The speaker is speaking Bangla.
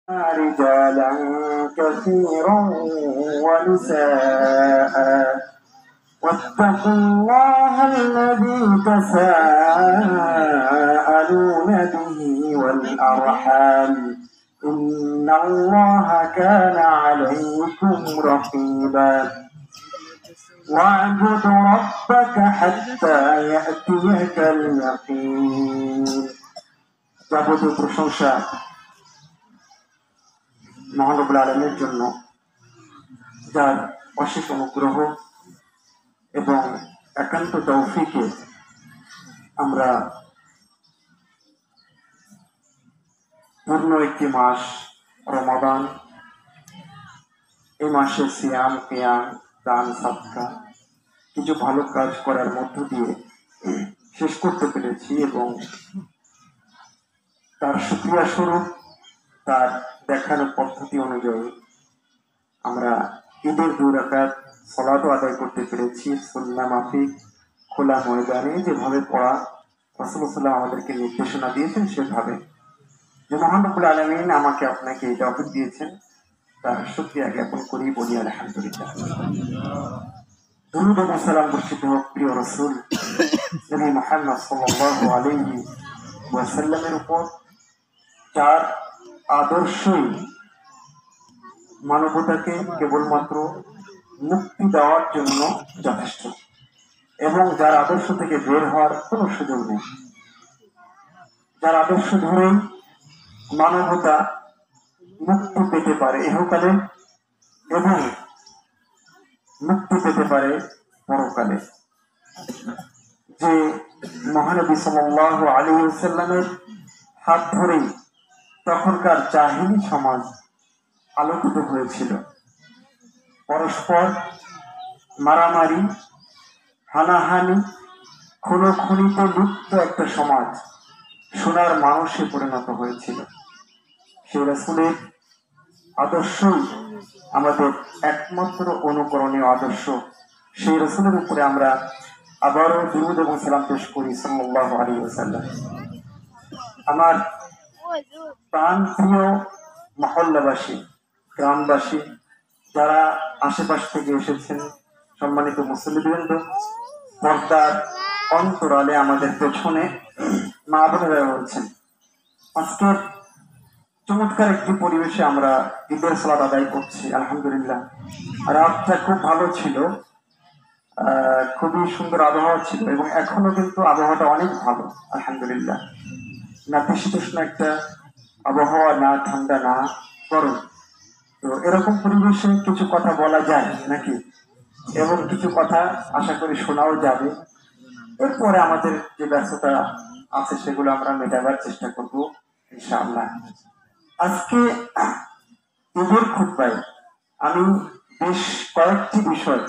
رجالا كثيرا ونساء واتقوا الله الذي تساءلون به والأرحام إن الله كان عليكم رقيبا واعبد ربك حتى يأتيك اليقين যাবতীয় প্রশংসা মহান রব্বুল আলামিনের জন্য, যার অশেষ অনুগ্রহ এবং একান্ত তৌফিকে আমরা পূর্ণ একটি মাস রমাদান, এই মাসে সিয়াম, কিয়াম, দান, সাদকা কিছু ভালো কাজ করার মধ্য দিয়ে শেষ করতে পেরেছি এবং তার শুকরিয়া স্বরূপ তার দেখানো পদ্ধতি অনুযায়ী আমরা ঈদের 2 রাকাত সালাতও আদায় করতে পেরেছি। সুন্নাহ মাফিক খোলা ময়দানে যেভাবে পড়া রাসূলুল্লাহ সাল্লাল্লাহু আলাইহি ওয়াসাল্লাম আমাদেরকে নির্দেশনা দিয়েছেন সেভাবে, যে মহান রব্বুল আলামিন আমাকে আপনাকে এই তৌফিক দিয়েছেন, তার শুকরিয়া জ্ঞাপন করি, বলি আলহামদুলিল্লাহ। দুরূদ ও সালাম বর্ষিত হোক প্রিয় রাসূল নবী মুহাম্মদ সাল্লাল্লাহু আলাইহি ওয়াসাল্লামের উপর, যার আদর্শই মানবতাকে কেবলমাত্র মুক্তি দেওয়ার জন্য যথেষ্ট এবং যার আদর্শ থেকে বের হওয়ার কোনো সুযোগ নেই, যার আদর্শ ধরেই মানবতা মুক্তি পেতে পারে ইহকালে এবং মুক্তি পেতে পারে পরকালে। যে মহানবী সাল্লাল্লাহু আলাইহি ওয়াসাল্লামের হাত ধরেই তখনকার জাহিলি সমাজ আলোকিত হয়েছিল। পরস্পর মারামারি, হানাহানি, খুনোখুনিতে লিপ্ত একটা সমাজ সোনার মানুষে পরিণত হয়েছিল। সেই রাসূলের আদর্শই আমাদের একমাত্র অনুকরণীয় আদর্শ। সেই রাসূলের উপরে আমরা আবারও দুরূদ এবং সালাম পেশ করি সাল্লাল্লাহু আলাইহি ওয়াসাল্লাম। আমার প্রাণ প্রিয় মহল্লাবাসী, গ্রামবাসী, যারা আশেপাশ থেকে এসেছেন, সম্মানিত মুসল্লিবৃন্দ, পর্দার অন্তরালে আমাদের পেছনে মা বোনেরা রয়েছেন, আজকের চমৎকার একটি পরিবেশে আমরা ঈদের সালাত আদায় করছি আলহামদুলিল্লাহ। রাতটা খুব ভালো ছিল, খুবই সুন্দর আবহাওয়া ছিল এবং এখনো কিন্তু আবহাওয়াটা অনেক ভালো আলহামদুলিল্লাহ। নাতিশীতোষ্ণ একটা আবহাওয়া, না ঠান্ডা না গরম। তো এরকম পরিবেশে কিছু কথা বলা যায় নাকি, এবং কিছু কথা আশা করি শোনাও যাবে। এরপরে আমাদের যে ব্যস্ততা আছে সেগুলো আমরা মেটাবার চেষ্টা করবো ইনশাআল্লাহ। আজকে ঈদের খুতবায় আমি বেশ কয়েকটি বিষয়